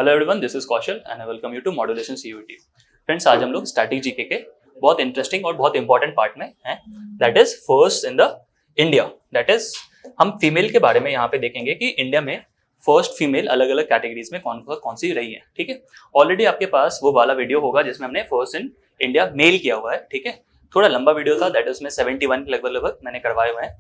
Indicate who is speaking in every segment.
Speaker 1: Hello everyone, this is Kaushal and I welcome you to modulation CUET. Friends, आज हम लोग static GK के बहुत इंटरेस्टिंग और बहुत इंपॉर्टेंट पार्ट में हैं, that is first in the India. That is हम फीमेल के बारे में यहाँ पे देखेंगे कि इंडिया में फर्स्ट फीमेल अलग अलग कैटेगरीज में कौन सी रही है। ठीक है, ऑलरेडी आपके पास वो वाला वीडियो होगा जिसमें हमने फर्स्ट इन इंडिया मेल किया हुआ है। ठीक है, थोड़ा लंबा वीडियो था, दैट इज में 71 लगभग मैंने करवाए हुए हैं।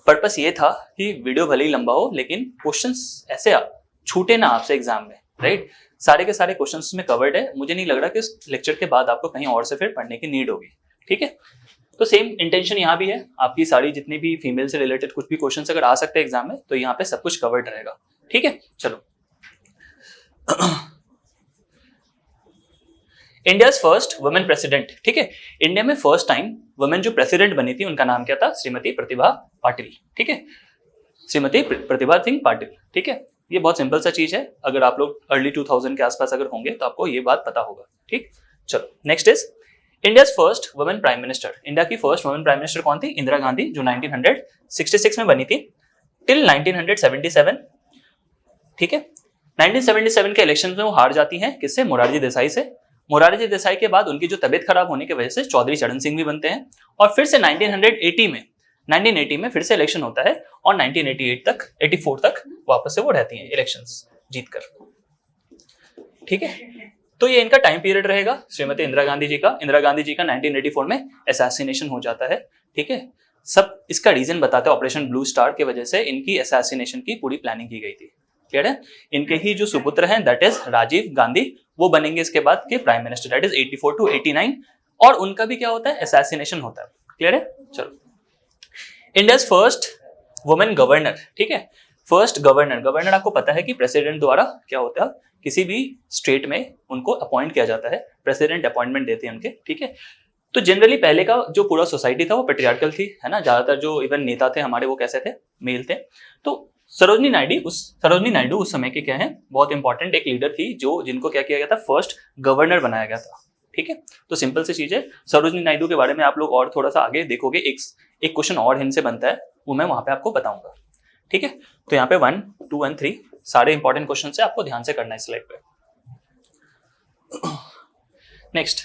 Speaker 1: पर्पस ये था कि वीडियो भले ही लंबा हो लेकिन क्वेश्चंस ऐसे छूटे ना आपसे एग्जाम में, राइट। सारे के सारे क्वेश्चंस में कवर्ड है। मुझे नहीं लग रहा कि इस लेक्चर के बाद आपको कहीं और से फिर पढ़ने की नीड होगी। ठीक है, तो सेम इंटेंशन यहाँ भी है। आपकी सारी जितनी भी फीमेल से रिलेटेड कुछ भी क्वेश्चंस अगर आ सकते हैं एग्जाम में तो यहाँ पे सब कुछ कवर्ड रहेगा। ठीक है, चलो। India first women president. ठीक है, इंडिया में फर्स्ट टाइम वुमेन जो प्रेसिडेंट बनी थी उनका नाम क्या था? श्रीमती प्रतिभा पाटिल। ठीक है, श्रीमती प्रतिभा सिंह पाटिल। ठीक है, ये बहुत सिंपल सा चीज है। अगर आप लोग अर्ली 2000 के आसपास अगर होंगे तो आपको ये बात पता होगा। ठीक, चलो next is India first women prime minister. India की फर्स्ट वुमेन प्राइम मिनिस्टर कौन थी? इंदिरा गांधी, जो 1966 में बनी थी टिल 1977। ठीक है, 1977 के इलेक्शन में वो हार जाती हैं। किससे? मोरारजी देसाई से। मोरारजी देसाई के बाद उनकी जो तबियत खराब होने की वजह से चौधरी चरण सिंह भी बनते हैं और फिर से 1980 में फिर से इलेक्शन होता है और 1984 तक वापस से वो रहती हैं इलेक्शंस जीतकर। ठीक है, तो ये इनका टाइम पीरियड रहेगा श्रीमती इंदिरा गांधी जी का। इंदिरा गांधी जी का 1984 में असैसिनेशन हो जाता है। ठीक है, सब इसका रीजन बताते हैं, ऑपरेशन ब्लू स्टार की वजह से इनकी असैसिनेशन की पूरी प्लानिंग की गई थी। क्लियर है? इनके ही जो सुपुत्र हैं दैट इज राजीव गांधी, वो बनेंगे इसके बाद के prime minister, that is 84 to 89, और उनका भी क्या होता है? असैसिनेशन होता है। क्लियर है? चलो, इंडिया फर्स्ट वुमेन गवर्नर। ठीक है, फर्स्ट गवर्नर आपको पता है कि प्रेसिडेंट द्वारा क्या होता है, किसी भी स्टेट में उनको अपॉइंट किया जाता है, प्रेसिडेंट अपॉइंटमेंट देते हैं उनके। ठीक है, तो जनरली पहले का जो पूरा सोसाइटी था वो पेट्रियार्कल थी, है ना। ज्यादातर जो इवन नेता थे हमारे वो कैसे थे? मेल थे। तो सरोजनी नायडू उस समय के क्या है, बहुत इंपॉर्टेंट एक लीडर थी जो जिनको क्या किया गया था? फर्स्ट गवर्नर बनाया गया था। ठीक है, तो सिंपल सी चीज है। सरोजनी नायडू के बारे में आप लोग और थोड़ा सा आगे देखोगे, एक क्वेश्चन और इनसे बनता है, वो मैं वहां पे आपको बताऊंगा। ठीक है, तो यहाँ पे 1, 2 and 3 सारे इंपॉर्टेंट क्वेश्चन है, आपको ध्यान से करना है स्लाइड पे। Next,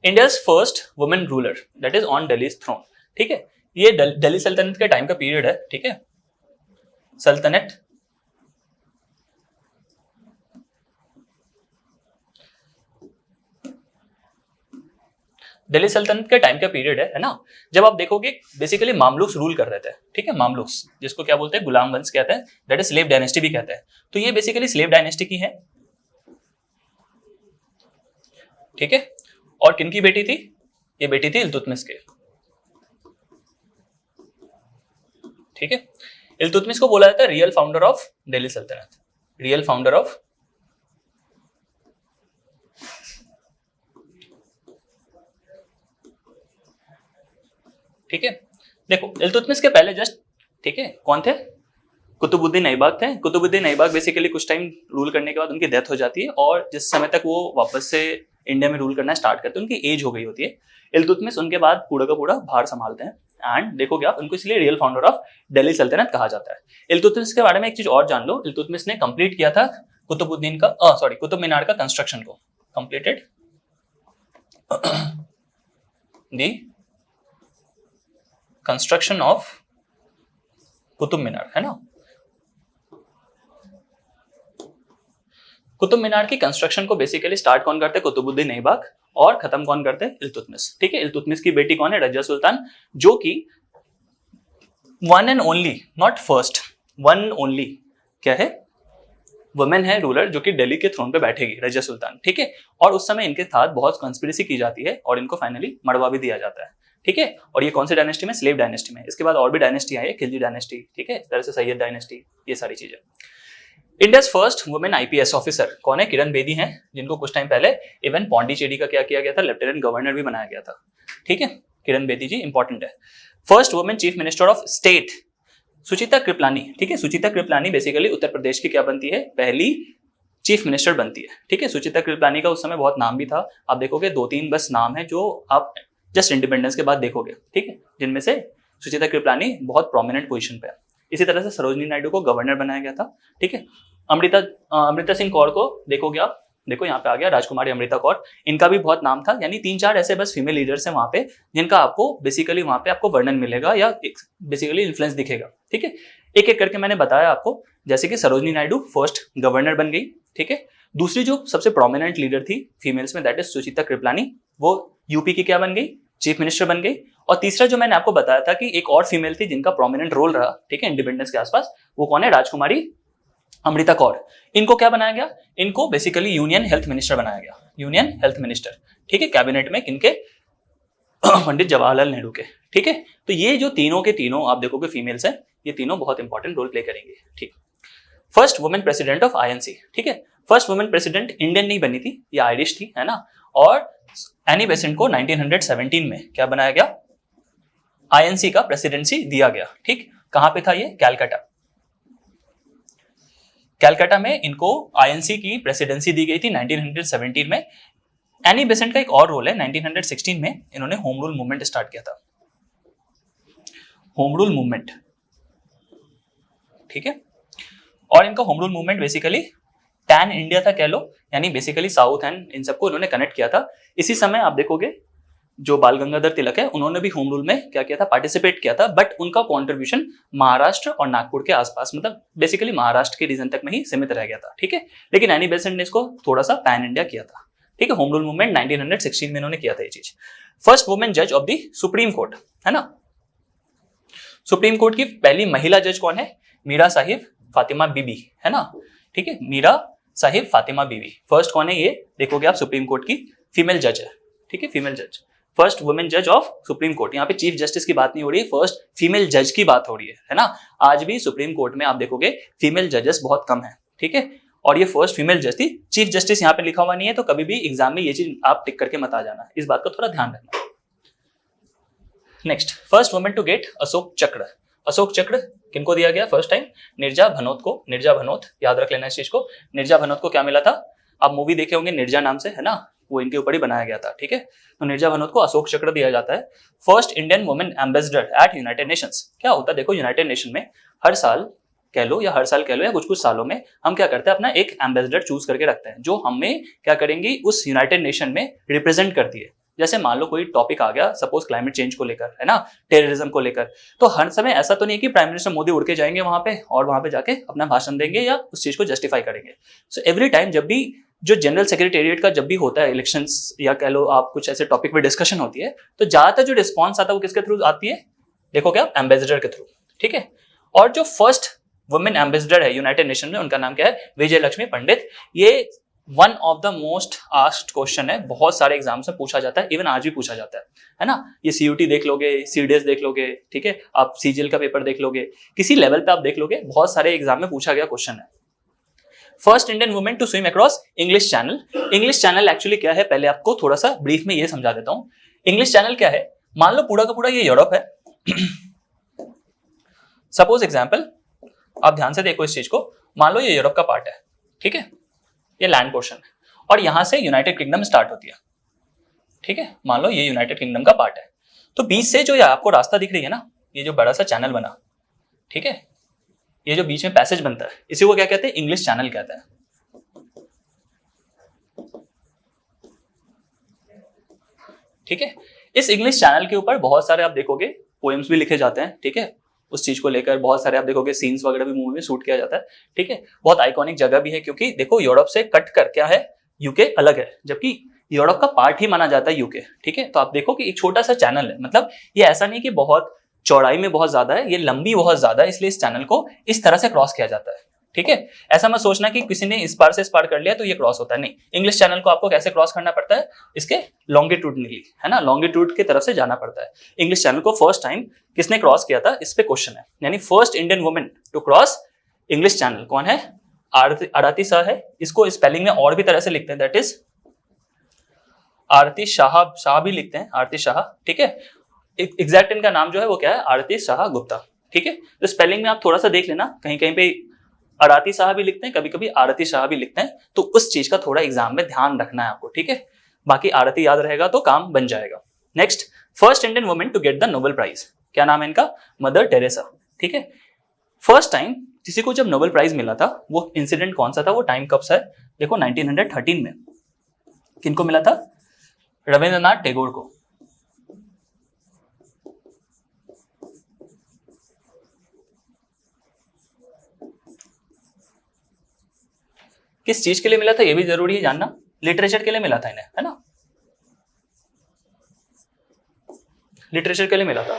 Speaker 1: India first women ruler that is on Delhi throne. ठीक है, ये दिल्ली सल्तनत के टाइम का पीरियड है। ठीक है, सल्तनत दिल्ली सल्तनत के टाइम का पीरियड है ना। जब आप देखोगे बेसिकली मामलुक्स रूल कर रहे थे। ठीक है, मामलुक्स जिसको क्या बोलते हैं? गुलाम वंश कहते हैं, दैट इज स्लेव डायनेस्टी भी कहते हैं। तो ये बेसिकली स्लेव डायनेस्टी की है। ठीक है, और किन की बेटी थी? ये बेटी थी इल्तुतमिश के। ठीक है, इल्तुतमिश को बोला जाता है रियल फाउंडर ऑफ दिल्ली सल्तनत, रियल फाउंडर ऑफ। ठीक है, देखो इल्तुतमिश के पहले जस्ट, ठीक है, कौन थे? कुतुबुद्दीन ऐबक थे। कुतुबुद्दीन ऐबक बेसिकली कुछ टाइम रूल करने के बाद उनकी डेथ हो जाती है और जिस समय तक वो वापस से इंडिया में रूल करना स्टार्ट करते हैं उनकी एज हो गई होती है। इल्तुतमिश उनके बाद पूरा का पूरा भार संभालते हैं एंड देखोगे आप, उनको इसलिए रियल फाउंडर ऑफ दिल्ली सल्तनत कहा जाता है। इल्तुतमिश के बारे में एक चीज और जान लो, इल्तुतमिश ने कंप्लीट किया था कुतुब मीनार का कंस्ट्रक्शन को, completed the construction of Qutub Minar, है ना। कुतुब मीनार की कंस्ट्रक्शन को बेसिकली स्टार्ट कौन करते? कुतुबुद्दीन ऐबक, और खत्म कौन करते? इल्तुतमिश। ठीक है, इल्तुतमिश की बेटी कौन है? रजिया सुल्तान, जो कि one and only, not first, one only क्या है? वुमेन है रूलर जो कि दिल्ली के थ्रोन पे बैठेगी, रजिया सुल्तान। ठीक है, और उस समय इनके साथ बहुत कंस्पिरेसी की जाती है और इनको फाइनली मरवा भी दिया जाता है। ठीक है, और ये कौन सी डायनेस्टी में? स्लेव डायनेस्टी में। इसके बाद और भी डायनेस्टी आई है, खिलजी डायनेस्टी। ठीक है, इस तरह से सैयद डायनेस्टी, ये सारी चीजें। India first women IPS officer कौन है? किरण बेदी हैं, जिनको कुछ टाइम पहले इवन पौंडीचेरी का क्या किया गया था? लेफ्टिनेंट गवर्नर भी बनाया गया था। ठीक है, किरण बेदी जी इंपॉर्टेंट है। First women chief minister of state Sucheta Kripalani. ठीक है, सुचिता कृपलानी बेसिकली उत्तर प्रदेश की क्या बनती है? पहली चीफ मिनिस्टर बनती है। ठीक है, सुचिता कृपलानी का उस समय बहुत नाम भी था। आप देखोगे 2-3 बस नाम है जो आप जस्ट इंडिपेंडेंस के बाद देखोगे। ठीक है, जिनमें से सुचिता कृपलानी बहुत प्रोमिनेंट पोजीशन पे है। इसी तरह से सरोजनी नायडू को गवर्नर बनाया गया था, ठीक है। अमृता सिंह कौर को देखोगे आप, देखो यहाँ पे आ गया राजकुमारी अमृता कौर, इनका भी बहुत नाम था, यानी 3-4 ऐसे बस फीमेल लीडर्स हैं वहां पे जिनका आपको बेसिकली वहां पे आपको वर्णन मिलेगा या बेसिकली इन्फ्लुएंस दिखेगा, ठीक है। एक एक करके मैंने बताया आपको, जैसे कि सरोजनी नायडू फर्स्ट गवर्नर बन गई, ठीक है। दूसरी जो सबसे प्रोमिनेंट लीडर थी फीमेल्स में, दैट इज सुचित्रा कृपलानी, वो यूपी की क्या बन गई, चीफ मिनिस्टर बन गई। और तीसरा जो मैंने आपको बताया था कि एक और फीमेल थी जिनका प्रोमिनेंट रोल रहा, ठीक है, इंडिपेंडेंस के आसपास, वो कौन है, राजकुमारी अमृता कौर। इनको क्या बनाया गया, इनको बेसिकली यूनियन हेल्थ मिनिस्टर बनाया गया, यूनियन हेल्थ मिनिस्टर, ठीक है, कैबिनेट में किनके, पंडित जवाहरलाल नेहरू के, ठीक है। तो ये जो तीनों के तीनों आप देखोगे फीमेल्स हैं, ये तीनों बहुत इंपॉर्टेंट रोल प्ले करेंगे, ठीक। First women president of INC, ठीक है, फर्स्ट वुमेन प्रेसिडेंट इंडियन नहीं बनी थी, ये आयरिश थी, है ना। और एनी बेसेंट को 1917 में क्या बनाया गया, आईएनसी का प्रेसिडेंसी दिया गया, ठीक। कहां पे था ये, कैलकाटा, कैलकाटा में इनको आईएनसी की प्रेसिडेंसी दी गई थी 1917 में। एनी बेसेंट का एक और रोल है, 1916 में इन्होंने होम रूल मूवमेंट स्टार्ट किया था, होम रूल मूवमेंट, ठीक है। और इनका home rule movement basically tan India था कह लो, यानी बेसिकली साउथ एंड इन सबको इन्होंने कनेक्ट किया था। इसी समय आप देखोगे जो बाल गंगाधर तिलक है, उन्होंने भी होम रूल में क्या किया था, पार्टिसिपेट किया था, बट उनका कॉन्ट्रीब्यूशन महाराष्ट्र और नागपुर के आसपास, मतलब बेसिकली महाराष्ट्र के रीजन तक में ही सीमित रह गया था, ठीक है। लेकिन एनी बेसेंट ने इसको थोड़ा सा पैन इंडिया किया था, ठीक है। होम रूल मूवमेंट 1916 में इन्होंने किया था ये चीज। फर्स्ट वुमेन जज ऑफ द सुप्रीम कोर्ट, है ना, सुप्रीम कोर्ट की पहली महिला जज कौन है, मीरा साहिब फातिमा बीबी, है ना, ठीक है, मीरा साहिब फातिमा बीबी फर्स्ट कौन है, ये देखोगे आप सुप्रीम कोर्ट की फीमेल जज है, ठीक है, फीमेल जज, फर्स्ट वुमेन जज ऑफ सुप्रीम कोर्ट। यहाँ पे चीफ जस्टिस की बात नहीं हो रही है, फर्स्ट फीमेल जज की बात हो रही है ना। आज भी सुप्रीम कोर्ट में आप देखोगे फीमेल जजेस बहुत कम है, ठीक है, और ये फर्स्ट फीमेल जज थी। चीफ जस्टिस यहाँ पे लिखा हुआ नहीं है, तो कभी भी एग्जाम में ये चीज आप टिक करके मत आ जाना, इस बात का थोड़ा ध्यान रखना। Next, first women to get Ashok Chakra. Ashok चक्र किनको दिया गया फर्स्ट टाइम, निर्जा भनोत को, निर्जा भनोत, याद रख लेना इस चीज को। निर्जा भनोत को क्या मिला था, आप मूवी देखे होंगे निर्जा नाम से, है ना, वो इनके ऊपर ही बनाया गया था, ठीक है। तो निर्जा भनोत को अशोक चक्र दिया जाता है। First Indian women ambassador eight United Nations. क्या होता है देखो, यूनाइटेड नेशन में हर साल कह लो या कुछ कुछ सालों में हम क्या करते हैं, अपना एक एम्बेसडर चूज करके रखते हैं, जो हमें क्या करेंगी उस यूनाइटेड नेशन में रिप्रेजेंट करती है। जैसे मान लो कोई टॉपिक आ गया, सपोज क्लाइमेट चेंज को लेकर, है ना, टेररिज्म को लेकर, तो हर समय ऐसा तो नहीं कि प्राइम मिनिस्टर मोदी उड़ के जाएंगे वहां पे और वहां पे जाके अपना भाषण देंगे या उस चीज को जस्टिफाई करेंगे। सो एवरी टाइम जब भी जो जनरल सेक्रेटेरिएट का जब भी होता है इलेक्शंस या कह लो आप कुछ ऐसे टॉपिक पे डिस्कशन होती है, तो ज्यादातर जो रिस्पॉन्स आता है वो किसके थ्रू आती है, देखो क्या, एम्बेसडर के थ्रू, ठीक है। और जो फर्स्ट वुमेन एम्बेसडर है यूनाइटेड नेशन में, उनका नाम क्या है, विजय लक्ष्मी पंडित। ये one of the most asked question है, बहुत सारे एग्जाम्स में पूछा जाता है, इवन आज भी पूछा जाता है ना। ये सीयूटी देख लोगे, सीडीएस देख लोगे, ठीक है, आप सीजीएल का पेपर देख लोगे, किसी लेवल पे आप देख लोगे, बहुत सारे एग्जाम में पूछा गया क्वेश्चन है। First Indian women to swim across English Channel. English Channel actually क्या है, पहले आपको थोड़ा सा ब्रीफ में ये समझा देता हूं। इंग्लिश चैनल क्या है, मान लो पूरा का पूरा ये यूरोप है, सपोज एग्जाम्पल, आप ध्यान से देखो इस चीज को, मान लो ये यूरोप का पार्ट है, ठीक है, ये लैंड पोर्शन है, और यहां से यूनाइटेड किंगडम स्टार्ट होती है, ठीक है, मान लो ये यूनाइटेड किंगडम का पार्ट है। तो बीच से जो आपको रास्ता दिख रही है ना, ये जो बड़ा सा चैनल बना, ठीक है, ये जो बीच में पैसेज बनता है, इसी को क्या कहते हैं, इंग्लिश चैनल कहते हैं, ठीक है। इस इंग्लिश चैनल के ऊपर बहुत सारे आप देखोगे पोएम्स भी लिखे जाते हैं, ठीक है, उस चीज को लेकर बहुत सारे आप देखोगे सीन्स वगैरह भी मूवी में शूट किया जाता है, ठीक है। बहुत आइकॉनिक जगह भी है, क्योंकि देखो यूरोप से कट कर क्या है, यूके अलग है, जबकि यूरोप का पार्ट ही माना जाता है यूके, ठीक है। तो आप देखो कि एक छोटा सा चैनल है, मतलब ये ऐसा नहीं कि बहुत चौड़ाई में बहुत ज्यादा है, ये लंबी बहुत ज्यादा है, इसलिए इस चैनल को इस तरह से क्रॉस किया जाता है, ठीक है। ऐसा मत सोचना कि किसी ने इस पार से इस पार कर लिया तो ये क्रॉस होता है, नहीं। इंग्लिश चैनल को आपको कैसे क्रॉस करना पड़ता है, इसके लॉन्गिट्यूडनली, है ना, लॉन्गिट्यूड की तरफ से जाना पड़ता है। इंग्लिश चैनल को फर्स्ट टाइम किसने क्रॉस किया था, इस पे क्वेश्चन है, यानी first Indian women to cross English Channel कौन है, आरती शाह है। इसको स्पेलिंग में और भी तरह से लिखते हैं, दैट इज आरती शाह, शाह भी लिखते हैं, आरती शाह, ठीक है। एग्जैक्ट इनका नाम जो है वो क्या है, आरती शाह गुप्ता, ठीक है। तो स्पेलिंग में आप थोड़ा सा देख लेना, कहीं कहीं पे आरती शाह भी लिखते हैं, कभी कभी आरती शाह भी लिखते हैं, तो उस चीज का थोड़ा एग्जाम में ध्यान रखना है आपको, ठीक है। बाकी आरती याद रहेगा तो काम बन जाएगा। Next, first Indian women to get the Nobel prize, क्या नाम है इनका, मदर टेरेसा, ठीक है। फर्स्ट टाइम किसी को जब नोबेल प्राइज मिला था, वो इंसिडेंट कौन सा था, वो टाइम कब सा है, देखो 1913 में। किनको मिला था? रविंद्रनाथ टैगोर को। किस चीज के लिए मिला था ये भी जरूरी है जानना, लिटरेचर के लिए मिला था इन्हें, है ना, लिटरेचर के लिए मिला था।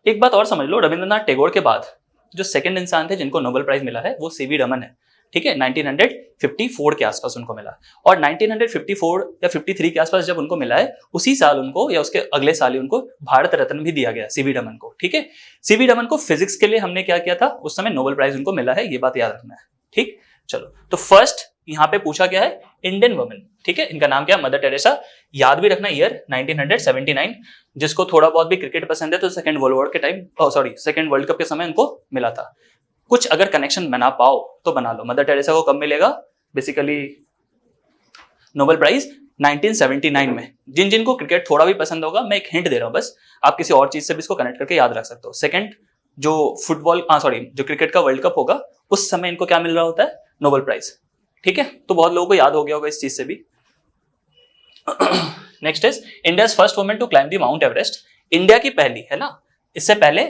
Speaker 1: एक बात और समझ लो, रविंद्रनाथ टैगोर के बाद जो सेकंड इंसान थे जिनको नोबेल प्राइज मिला है वो सीवी रमन है, ठीक है। 1954 के आसपास उनको मिला, और 1954 या 53 के आसपास जब उनको मिला है, उसी साल उनको या उसके अगले साल ही उनको भारत रत्न भी दिया गया सीवी रमन को, ठीक है। सीवी रमन को फिजिक्स के लिए हमने क्या किया था, उस समय नोबेल प्राइज उनको मिला है, ये बात याद रखना है, ठीक। चलो, तो फर्स्ट यहाँ पे पूछा गया है इंडियन वुमेन, ठीक है। इनका नाम क्या है? Mother Teresa. याद भी रखना ईयर 1979। जिसको थोड़ा बहुत भी क्रिकेट पसंद है तो सेकंड वर्ल्ड वॉर के टाइम, सेकंड वर्ल्ड कप के समय इनको मिला था। कुछ अगर कनेक्शन बना पाओ तो बना लो। मदर टेरेसा को कब मिलेगा बेसिकली नोबेल प्राइज? 1979 में। जिन जिनको क्रिकेट थोड़ा भी पसंद होगा, मैं एक हिंट दे रहा हूं बस, आप किसी और चीज से भी इसको कनेक्ट करके याद रख सकते हो। सेकंड जो जो क्रिकेट का वर्ल्ड कप होगा, उस समय इनको क्या मिल रहा होता है? नोबेल प्राइज, ठीक है। तो बहुत लोगों को याद हो गया होगा इस चीज से भी। Next is India first women to climb the Mount Everest. India की पहली, है ना, इससे पहले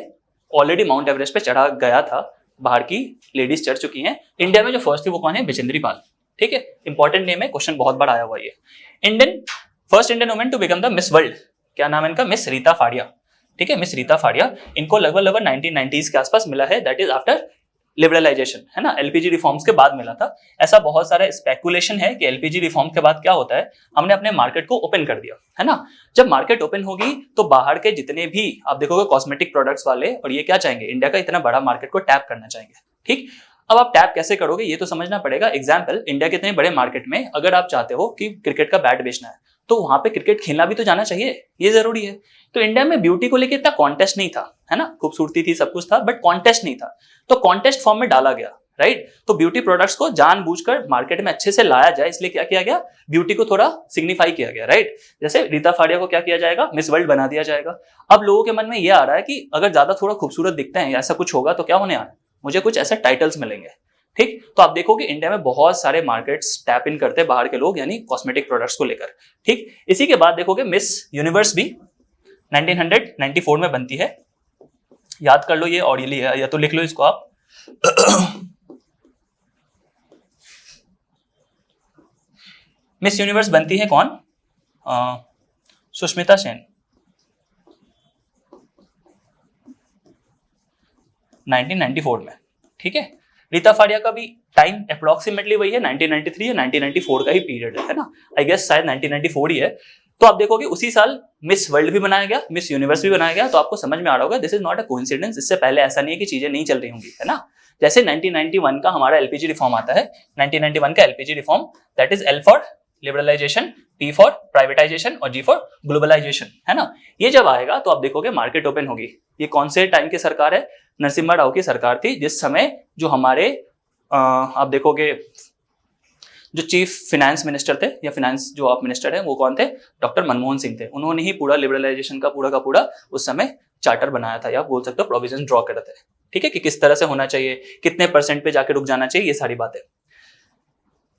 Speaker 1: ऑलरेडी माउंट एवरेस्ट पे चढ़ा गया था, बाहर की लेडीज चढ़ चुकी हैं। इंडिया में जो फर्स्ट थी वो कौन है? बिजेंद्री पाल, ठीक है। इंपॉर्टेंट नेम है, क्वेश्चन बहुत बार आया हुआ ये। First Indian women to become the Miss World, क्या नाम है इनका? मिस रीता फाड़िया, ठीक है। मिस रीता फाड़िया, इनको लगभग 1990s के आसपास मिला है, दैट इज आफ्टर लिबरलाइजेशन, है ना, एलपीजी रिफॉर्म्स के बाद मिला था। ऐसा बहुत सारा स्पेकुलेशन है कि एलपीजी रिफॉर्म के बाद क्या होता है, हमने अपने मार्केट को ओपन कर दिया, है ना। जब मार्केट ओपन होगी तो बाहर के जितने भी आप देखोगे कॉस्मेटिक प्रोडक्ट्स वाले, और ये क्या चाहेंगे? इंडिया का इतना बड़ा मार्केट को टैप करना चाहेंगे, ठीक। अब आप टैप कैसे करोगे ये तो समझना पड़ेगा। एग्जाम्पल, इंडिया के इतने बड़े मार्केट में अगर आप चाहते हो कि क्रिकेट का बैट बेचना है, तो वहां पे क्रिकेट खेलना भी तो जाना चाहिए, ये जरूरी है। तो इंडिया में ब्यूटी को लेकर इतना कॉन्टेस्ट नहीं था, है ना, खूबसूरती थी, सब कुछ था, बट कॉन्टेस्ट नहीं था। तो कॉन्टेस्ट फॉर्म में डाला गया, राइट। तो ब्यूटी प्रोडक्ट्स को जानबूझकर मार्केट में अच्छे से लाया जाए, इसलिए क्या किया गया? ब्यूटी को थोड़ा सिग्निफाई किया गया, राइट। जैसे रीता फाड़िया को क्या किया जाएगा? मिस वर्ल्ड बना दिया जाएगा। अब लोगों के मन में यह आ रहा है कि अगर ज्यादा थोड़ा खूबसूरत दिखते हैं, ऐसा कुछ होगा तो क्या होने आ रहा है, मुझे कुछ ऐसे टाइटल्स मिलेंगे, ठीक। तो आप देखोगे इंडिया में बहुत सारे मार्केट्स टैप इन करते हैं बाहर के लोग, यानी कॉस्मेटिक प्रोडक्ट्स को लेकर, ठीक। इसी के बाद देखोगे मिस यूनिवर्स भी 1994 में बनती है। याद कर लो ये, और ये या तो लिख लो इसको आप। मिस यूनिवर्स बनती है कौन? सुष्मिता सेन, 1994 में, ठीक है। रीता फाड़िया का भी टाइम अप्रोक्सीमेटली वही है, 1993 या 1994 का ही पीरियड है ना, आई गेस शायद 1994 ही है। तो आप देखोगे उसी साल मिस वर्ल्ड भी बनाया गया, मिस यूनिवर्स भी बनाया गया। तो आपको समझ में आ रहा होगा this is not a coincidence. इससे पहले ऐसा नहीं है कि चीजें नहीं चल रही होंगी, है ना। जैसे 1991 का हमारा एलपीजी रिफॉर्म आता है, 1991 का LPG reform, that is L for liberalisation, P for privatisation और जी फॉर ग्लोबलाइजेशन, है ना। ये जब आएगा तो आप देखोगे मार्केट ओपन होगी। ये कौन से टाइम की सरकार है? नरसिम्हा राव की सरकार थी, जिस समय जो हमारे आप देखोगे जो चीफ फाइनेंस मिनिस्टर थे या फाइनेंस जो आप मिनिस्टर है वो कौन थे? डॉक्टर मनमोहन सिंह थे। उन्होंने ही पूरा लिबरलाइजेशन का पूरा उस समय चार्टर बनाया था, या बोल सकते हो प्रोविजन ड्रॉ करे थे, ठीक है, कि किस तरह से होना चाहिए, कितने % पे जाके रुक जाना चाहिए, ये सारी बातें।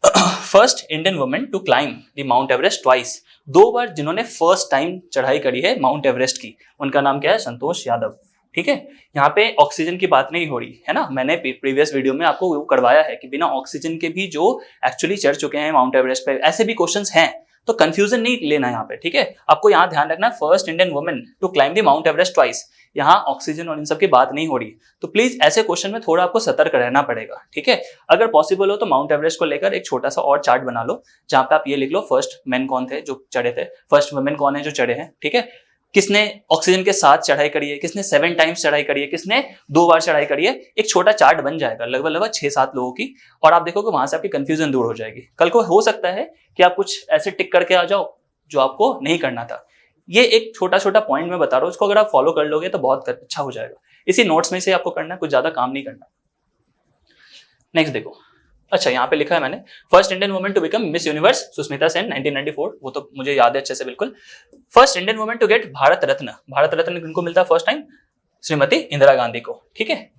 Speaker 1: First Indian women to climb the Mount Everest twice, 2 बार जिन्होंने फर्स्ट टाइम चढ़ाई करी है माउंट एवरेस्ट की, उनका नाम क्या है? संतोष यादव, ठीक है। यहाँ पे ऑक्सीजन की बात नहीं हो रही है ना, मैंने प्रीवियस वीडियो में आपको वो करवाया है कि बिना ऑक्सीजन के भी जो एक्चुअली चढ़ चुके हैं माउंट एवरेस्ट पे, ऐसे भी क्वेश्चंस हैं, तो कंफ्यूजन नहीं लेना यहाँ पे, ठीक है। आपको यहाँ ध्यान रखना, first Indian women to climb the Mount Everest twice, यहाँ ऑक्सीजन और इन सब की बात नहीं हो रही। तो प्लीज ऐसे क्वेश्चन में थोड़ा आपको सतर्क रहना पड़ेगा, ठीक है। अगर पॉसिबल हो तो माउंट एवरेस्ट को लेकर एक छोटा सा और चार्ट बना लो, जहां पे आप ये लिख लो फर्स्ट मेन कौन थे जो चढ़े थे, फर्स्ट वुमेन कौन है जो चढ़े हैं, ठीक है। किसने ऑक्सीजन के साथ चढ़ाई करी है, किसने 7 टाइम्स चढ़ाई करी है, किसने 2 बार चढ़ाई करी है। एक छोटा चार्ट बन जाएगा लगभग 6-7 लोगों की, और आप देखोगे वहां से आपकी कंफ्यूजन दूर हो जाएगी। कल को हो सकता है कि आप कुछ ऐसे टिक करके आ जाओ जो आपको नहीं करना था। ये एक छोटा पॉइंट मैं बता रहा हूँ, इसको अगर आप फॉलो कर लोगे तो बहुत अच्छा हो जाएगा। इसी नोट्स में से आपको करना है, कुछ ज्यादा काम नहीं करना। नेक्स्ट देखो, अच्छा यहाँ पे लिखा है मैंने, first Indian women to become Miss Universe Sushmita Sen 1994, वो तो मुझे याद है अच्छे से बिल्कुल। First Indian women to get Bharat Ratna, Bharat Ratna किनको मिलता है फर्स्ट टाइम? श्रीमती इंदिरा गांधी को, ठीक है।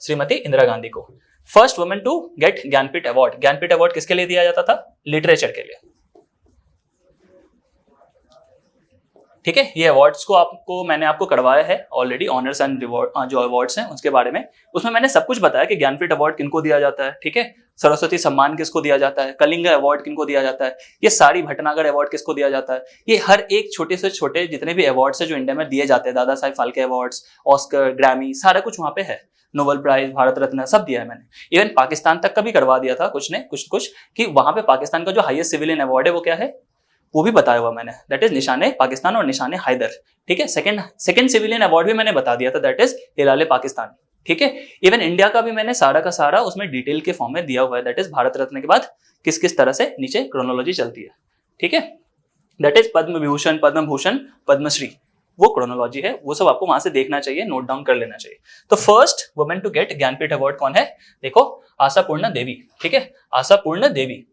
Speaker 1: श्रीमती इंदिरा गांधी को। First women to get Jnanpith award, Jnanpith award किसके लिए दिया जाता था? लिटरेचर के लिए, ठीक है। ये अवार्ड्स को मैंने आपको करवाया है ऑलरेडी, ऑनर्स एंड जो अवार्ड्स हैं उसके बारे में, उसमें मैंने सब कुछ बताया कि ज्ञानपीठ अवार्ड किनको दिया जाता है, ठीक है, सरस्वती सम्मान किसको दिया जाता है, कलिंग अवार्ड किनको दिया जाता है, ये सारी भटनागर अवार्ड किसको दिया जाता है, ये हर एक छोटे से छोटे जितने भी अवार्ड्स है जो इंडिया में दिए जाते हैं, Dada Saheb Phalke awards, Oscar, Grammy, सारा कुछ वहां पे है, नोबेल प्राइज, भारत रत्न, सब दिया है मैंने। इवन पाकिस्तान तक का भी करवा दिया था कुछ ने कुछ कि वहां पे पाकिस्तान का जो हाईएस्ट सिविलियन अवार्ड है वो क्या है, वो भी बताया हुआ मैंने, दैट इज निशाने पाकिस्तान और निशाने हैदर, ठीक है। सेकंड सिविलियन अवार्ड भी मैंने बता दिया था, दैट इज हिलाले पाकिस्तान, ठीक है। इवन इंडिया का भी मैंने सारा का सारा उसमें डिटेल के फॉर्म में दिया हुआ है, दैट इज भारत रत्न के बाद किस किस तरह से नीचे क्रोनोलॉजी चलती है, ठीक है। दैट इज पद्म विभूषण, पद्म भूषण, पद्मश्री, वो क्रोनोलॉजी है, वो सब आपको वहां से देखना चाहिए, नोट डाउन कर लेना चाहिए। तो first women to get Jnanpith award कौन है? देखो, आशापूर्णा देवी, ठीक है, Ashapurna Devi.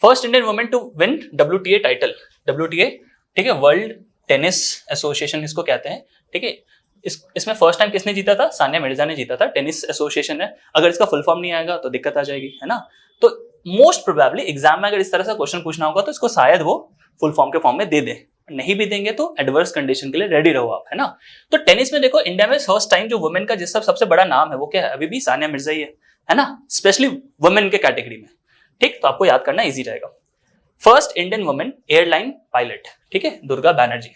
Speaker 1: First Indian women to win WTA title, WTA, ठीक है, वर्ल्ड टेनिस एसोसिएशन इसको कहते हैं, ठीक है। इसमें फर्स्ट टाइम किसने जीता था? सानिया मिर्जा ने जीता था, टेनिस एसोसिएशन है। अगर इसका फुल फॉर्म नहीं आएगा तो दिक्कत आ जाएगी, है ना। तो मोस्ट प्रोबेबली एग्जाम में अगर इस तरह से क्वेश्चन पूछना होगा तो इसको शायद वो फुल फॉर्म के फॉर्म में दे दे, नहीं भी देंगे तो एडवर्स कंडीशन के लिए रेडी रहो आप, है ना। तो टेनिस में देखो, इंडिया में फर्स्ट टाइम जो वुमेन का जिस सबसे बड़ा नाम है वो क्या है? अभी भी सानिया मिर्जा ही है ना, स्पेशली वुमेन के कैटेगरी में, ठीक। तो आपको याद करना इजी रहेगा। First Indian women airline pilot, ठीक है, दुर्गा बैनर्जी,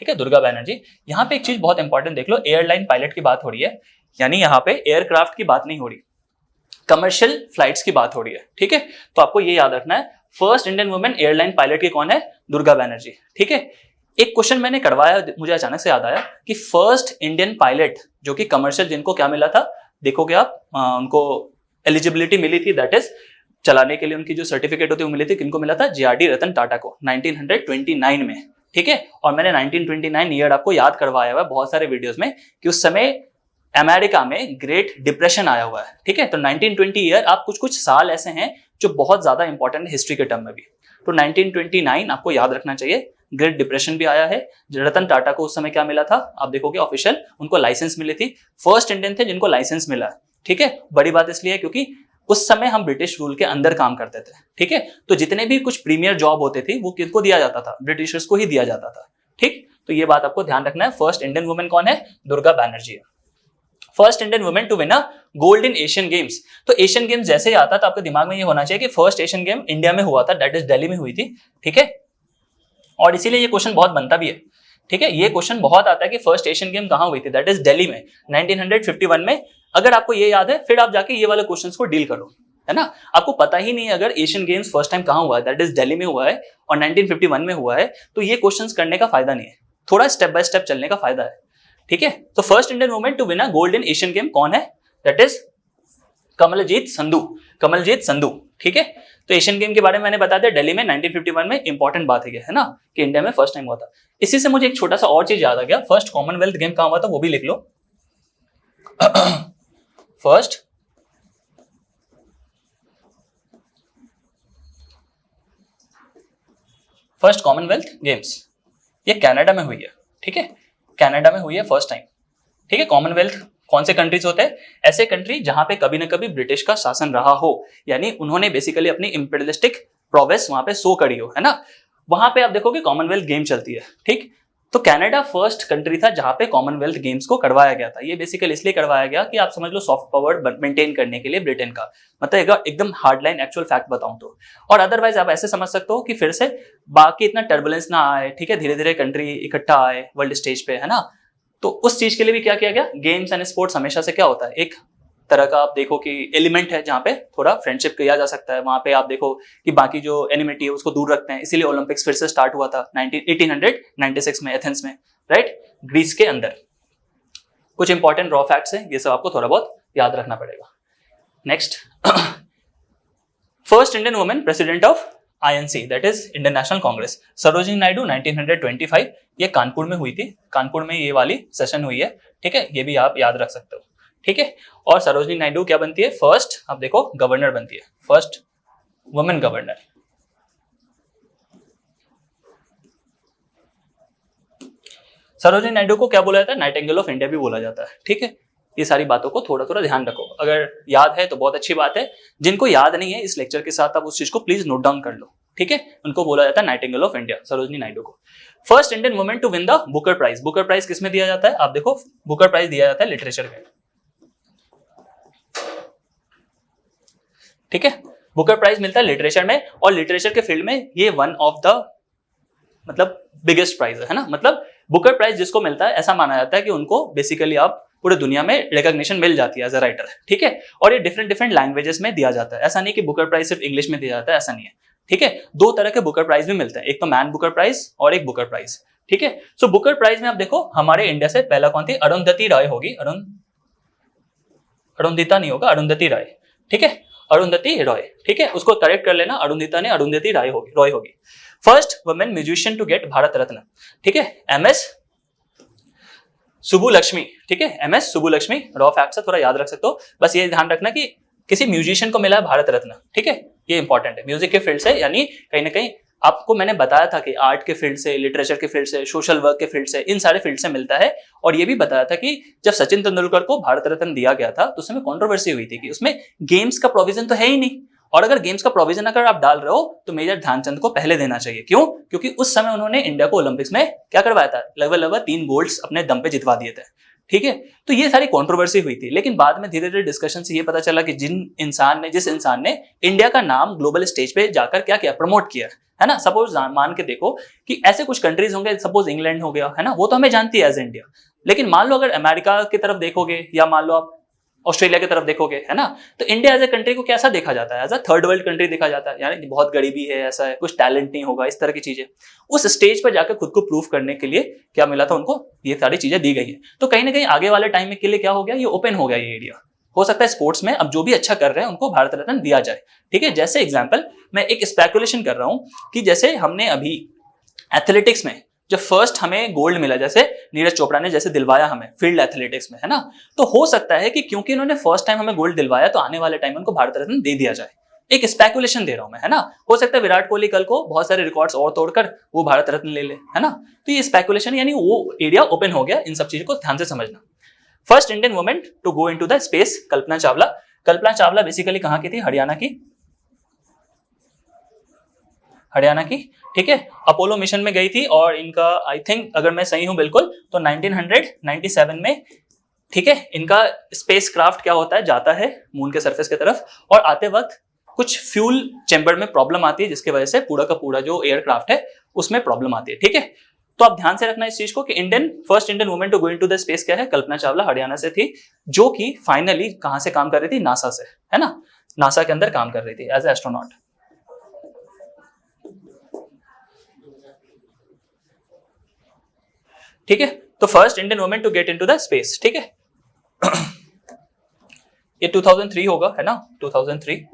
Speaker 1: ठीक है, दुर्गा बैनर्जी। यहाँ पे एक चीज बहुत इंपॉर्टेंट देख लो, एयरलाइन पायलट की बात हो रही है, यानी यहाँ पे एयरक्राफ्ट की बात नहीं हो रही, कमर्शियल फ्लाइट्स की बात हो रही है, ठीक है। तो आपको ये याद रखना है, first Indian women airline pilot की कौन है? दुर्गा बैनर्जी, ठीक है। एक क्वेश्चन मैंने करवाया, मुझे अचानक से याद आया कि फर्स्ट इंडियन पायलट जो कि कमर्शियल, जिनको क्या मिला था, देखोगे आप, उनको एलिजिबिलिटी मिली थी, दैट इज चलाने के लिए उनकी जो सर्टिफिकेट होती है वो मिली थी, किनको मिला था? JRD रतन टाटा को 1929 में, ठीक है। और मैंने 1929 ईयर आपको याद करवाया हुआ है बहुत सारे वीडियोस में कि उस समय अमेरिका में ग्रेट डिप्रेशन आया हुआ है, ठीक है। तो 1920 ईयर, आप कुछ साल ऐसे हैं जो बहुत ज्यादा इंपॉर्टेंट है हिस्ट्री के टर्म में भी। तो 1929 आपको याद रखना चाहिए, ग्रेट डिप्रेशन भी आया है। रतन टाटा को उस समय क्या मिला था? आप देखोगे ऑफिशियल उनको लाइसेंस मिली थी, फर्स्ट इंडियन थे जिनको लाइसेंस मिला, ठीक है। बड़ी बात इसलिए क्योंकि उस समय हम ब्रिटिश रूल के अंदर काम करते थे, ठीक है। तो जितने भी कुछ प्रीमियर जॉब होते थे वो किसको दिया जाता था? ब्रिटिशर्स को ही दिया जाता था, ठीक। तो ये बात आपको ध्यान रखना है। फर्स्ट इंडियन वुमेन कौन है? दुर्गा बैनर्जी है। First Indian women to win a gold in Asian Games. तो एशियन गेम्स जैसे ही आता तो आपके दिमाग में ये होना चाहिए कि फर्स्ट एशियन गेम इंडिया में हुआ था, दैट इज दिल्ली में हुई थी, ठीक है। और इसीलिए ये क्वेश्चन बहुत बनता भी है, ठीक है। ये क्वेश्चन बहुत आता है कि फर्स्ट एशियन गेम कहाँ हुई थी, दैट इज दिल्ली में 1951 में। अगर आपको ये याद है फिर आप जाके ये वाले क्वेश्चंस को डील करो, है ना। आपको पता ही नहीं है अगर एशियन गेम्स फर्स्ट टाइम कहाँ हुआ है, दैट इज दिल्ली में हुआ है और 1951 में हुआ है, तो ये क्वेश्चंस करने का फायदा नहीं है, थोड़ा स्टेप बाय स्टेप चलने का फायदा है, ठीक है। तो first Indian women to win a gold in Asian game कौन है? दैट इज कमलजीत संधू, कमलजीत संधू, ठीक है। तो एशियन गेम के बारे में मैंने बता दिया, दिल्ली में 1951 में। इंपॉर्टेंट बात है ना कि इंडिया में फर्स्ट टाइम हुआ था। इसी से मुझे एक छोटा सा और चीज याद आ गया, फर्स्ट कॉमनवेल्थ गेम कहाँ हुआ था वो भी लिख लो। फर्स्ट कॉमनवेल्थ गेम्स ये कनाडा में हुई है, ठीक है, कनाडा में हुई है फर्स्ट टाइम, ठीक है। कॉमनवेल्थ कौन से कंट्रीज होते हैं? ऐसे कंट्री जहां पे कभी ना कभी ब्रिटिश का शासन रहा हो, यानी उन्होंने बेसिकली अपनी इंपीरियलिस्टिक प्रोग्रेस वहां पे शो करी हो, है ना। वहां पे आप देखोगे कॉमनवेल्थ गेम चलती है, ठीक। तो कनाडा फर्स्ट कंट्री था जहां पे कॉमनवेल्थ गेम्स को करवाया गया था। ये बेसिकली इसलिए करवाया गया कि आप समझ लो सॉफ्ट पावर मेंटेन करने के लिए ब्रिटेन का, मतलब एकदम हार्ड लाइन एक्चुअल फैक्ट बताऊं तो। और अदरवाइज आप ऐसे समझ सकते हो कि फिर से बाकी इतना टर्बुलेंस ना आए, ठीक है, धीरे धीरे कंट्री इकट्ठा आए वर्ल्ड स्टेज पे, है ना। तो उस चीज के लिए भी क्या किया गया, गेम्स एंड स्पोर्ट्स हमेशा से क्या होता है, एक तरह का आप देखो कि एलिमेंट है जहाँ पे थोड़ा फ्रेंडशिप किया जा सकता है। वहां पे आप देखो कि बाकी जो एनिमिटी है उसको दूर रखते हैं, इसीलिए ओलंपिक्स फिर से स्टार्ट हुआ था 1896 में एथेंस में, राइट, ग्रीस के अंदर। कुछ इंपॉर्टेंट रॉ फैक्ट्स हैं, ये सब आपको थोड़ा बहुत याद रखना पड़ेगा। Next, first Indian women president of INC, that is Indian national Congress, Sarojini Naidu 1925, ये कानपुर में हुई थी, कानपुर में ये वाली सेशन हुई है, ठीक है, ये भी आप याद रख सकते हो, ठीक है। और सरोजिनी नायडू क्या बनती है? फर्स्ट, आप देखो, गवर्नर बनती है, first women governor. Sarojini Naidu को क्या बोला जाता है? नाइटिंगेल ऑफ इंडिया भी बोला जाता है, ठीक है। ये सारी बातों को थोड़ा थोड़ा ध्यान रखो, अगर याद है तो बहुत अच्छी बात है, जिनको याद नहीं है इस लेक्चर के साथ आप उस चीज को प्लीज नोट डाउन कर लो, ठीक है। उनको बोला जाता है nightingale of India, Sarojini Naidu को। First Indian women to win the Booker prize. Booker prize किसमें दिया जाता है, आप देखो, बुकर प्राइज दिया जाता है लिटरेचर में, ठीक है। बुकर प्राइज मिलता है लिटरेचर में, और लिटरेचर के फील्ड में ये वन ऑफ द मतलब बिगेस्ट प्राइज है ना। मतलब बुकर प्राइज जिसको मिलता है, ऐसा माना जाता है कि उनको बेसिकली आप पूरे दुनिया में रिकॉग्निशन मिल जाती है एज अ राइटर, ठीक है। और ये डिफरेंट डिफरेंट लैंग्वेजेस में दिया जाता है, ऐसा नहीं कि बुकर प्राइज सिर्फ इंग्लिश में दिया जाता है, ऐसा नहीं है, ठीक है। दो तरह के बुकर प्राइज भी मिलते हैं, एक तो मैन बुकर प्राइज और एक बुकर प्राइज, ठीक है। सो बुकर प्राइज में आप देखो हमारे इंडिया से पहला कौन थी, अरुंधति रॉय होगी, अरुंधिता नहीं होगा, अरुंधति रॉय, ठीक है, अरुंधति रॉय, ठीक है। उसको करेक्ट कर लेना, अरुंधिता ने अरुंधति रॉय होगी। First women musician to get Bharat Ratna, ठीक है, MS सुब्बुलक्ष्मी, ठीक है, MS सुब्बुलक्ष्मी। रॉ फैक्ट से थोड़ा याद रख सकते हो, बस ये ध्यान रखना कि किसी म्यूजिशियन को मिला है भारत रत्न, ठीक है, ये इंपॉर्टेंट है म्यूजिक के फील्ड से, यानी कहीं ना कहीं आपको मैंने बताया था कि आर्ट के फील्ड से, लिटरेचर के फील्ड से, सोशल वर्क के फील्ड से, इन सारे फील्ड से मिलता है। और ये भी बताया था कि जब सचिन तेंदुलकर को भारत रत्न दिया गया था तो उसमें कंट्रोवर्सी हुई थी कि उसमें गेम्स का प्रोविजन तो है ही नहीं, और अगर गेम्स का प्रोविजन अगर आप डाल रहे हो तो मेजर ध्यानचंद को पहले देना चाहिए। क्यों? क्योंकि उस समय उन्होंने इंडिया को ओलंपिक्स में क्या करवाया था, लगभग 3 गोल्ड्स अपने दम पे जितवा दिए थे, ठीक है। तो ये सारी कंट्रोवर्सी हुई थी, लेकिन बाद में धीरे धीरे डिस्कशन से ये पता चला कि जिस इंसान ने इंडिया का नाम ग्लोबल स्टेज पे जाकर क्या किया, प्रमोट किया, है ना। सपोज मान के देखो कि ऐसे कुछ कंट्रीज होंगे, सपोज इंग्लैंड हो गया, है ना, वो तो हमें जानती है एज इंडिया, लेकिन मान लो अगर अमेरिका की तरफ देखोगे या मान लो आप ऑस्ट्रेलिया की तरफ देखोगे, है ना, तो इंडिया एज ए कंट्री को कैसा देखा जाता है, as a third world country देखा जाता है, यानी बहुत गरीबी है, ऐसा है, कुछ टैलेंट नहीं होगा, इस तरह की चीजें। उस स्टेज पर जाकर खुद को प्रूव करने के लिए क्या मिला था उनको, ये सारी चीजें दी गई है। तो कहीं ना कहीं आगे वाले टाइम के लिए क्या हो गया, ये ओपन हो गया ये एरिया। हो सकता है स्पोर्ट्स में अब जो भी अच्छा कर रहे हैं उनको भारत रत्न दिया जाए, ठीक है। जैसे एग्जाम्पल मैं एक स्पेकुलेशन कर रहा हूं कि जैसे हमने अभी एथलेटिक्स में जब फर्स्ट हमें गोल्ड मिला, जैसे नीरज चोपड़ा ने जैसे दिलवाया हमें फील्ड एथलेटिक्स में, है ना, तो हो सकता है कि क्योंकि इन्होंने फर्स्ट टाइम हमें गोल्ड दिलवाया तो आने वाले टाइम उनको भारत रत्न दे दिया जाए। एक स्पेकुलेशन दे रहा हूं मैं, है ना। हो सकता है विराट कोहली कल को बहुत सारे रिकॉर्ड्स और तोड़कर वो भारत रत्न ले ले, है ना। तो ये स्पेकुलेशन, यानी वो एरिया ओपन हो गया, इन सब चीजों को ध्यान से समझना। First Indian women to go into the space, Kalpana Chawla. Kalpana Chawla basically कहां की थी, हरियाणा की, ठीक है। अपोलो मिशन में गई थी और इनका आई थिंक, अगर मैं सही हूं बिल्कुल, तो 1997 में, ठीक है, इनका स्पेस क्राफ्ट क्या होता है, जाता है मून के सरफेस की तरफ, और आते वक्त कुछ फ्यूल चैम्बर में प्रॉब्लम आती है, जिसकी वजह से पूरा का पूरा जो एयरक्राफ्ट है उसमें प्रॉब्लम आती है, ठीक है। तो आप ध्यान से रखना इस चीज को कि first Indian women to go into the space क्या है, कल्पना चावला, हरियाणा से थी, जो कि फाइनली कहां से काम कर रही थी, नासा से, है ना, नासा के अंदर काम कर रही थी एज एस्ट्रोनॉट, ठीक है। तो first Indian women to get into the space, ठीक है। ये 2003 होगा, है ना, 2003।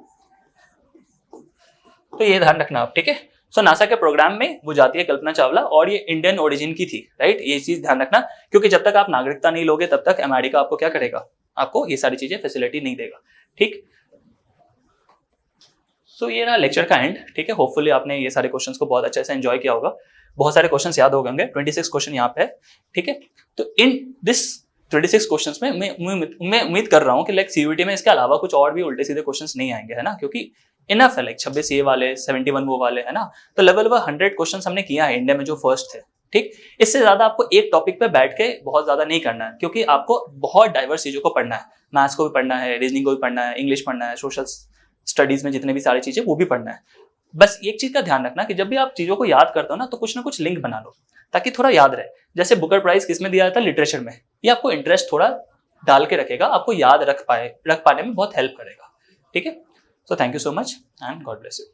Speaker 1: तो ये ध्यान रखना आप, ठीक है। सो नासा के प्रोग्राम में वो जाती है कल्पना चावला, और ये इंडियन ओरिजिन की थी, राइट, ये चीज ध्यान रखना, क्योंकि जब तक आप नागरिकता नहीं लोगे तब तक अमेरिका आपको क्या करेगा, आपको ये सारी चीजें फैसिलिटी नहीं देगा, ठीक। सो ये रहा लेक्चर का एंड, ठीक है। होपफुली आपने ये सारे क्वेश्चंस को बहुत अच्छे से एंजॉय किया होगा, बहुत सारे क्वेश्चंस याद हो गए, 26 क्वेश्चन यहाँ पे है, ठीक है। तो इन दिस 26 क्वेश्चंस में मैं उम्मीद कर रहा हूँ कि लाइक सीयूईटी में इसके अलावा कुछ और भी उल्टे सीधे क्वेश्चंस नहीं आएंगे, है ना, क्योंकि इनफ है, लाइक 26 ये वाले, 71 वो वाले, है ना। तो लगभग 100 क्वेश्चंस हमने किया है इंडिया में जो फर्स्ट थे, ठीक। इससे ज्यादा आपको एक टॉपिक पे बैठ के बहुत ज्यादा नहीं करना है, क्योंकि आपको बहुत डाइवर्स चीजों को पढ़ना है, मैथ्स को भी पढ़ना है, रीजनिंग को भी पढ़ना है, इंग्लिश पढ़ना है, सोशल स्टडीज में जितने भी सारी चीजें वो भी पढ़ना है। बस एक चीज का ध्यान रखना कि जब भी आप चीजों को याद करते हो ना, तो कुछ ना कुछ लिंक बना लो ताकि थोड़ा याद रहे। जैसे बुकर प्राइज किसमें दिया जाता है, लिटरेचर में, ये आपको इंटरेस्ट थोड़ा डाल के रखेगा, आपको याद रख पाने में बहुत हेल्प करेगा, ठीक है। So thank you so much and God bless you.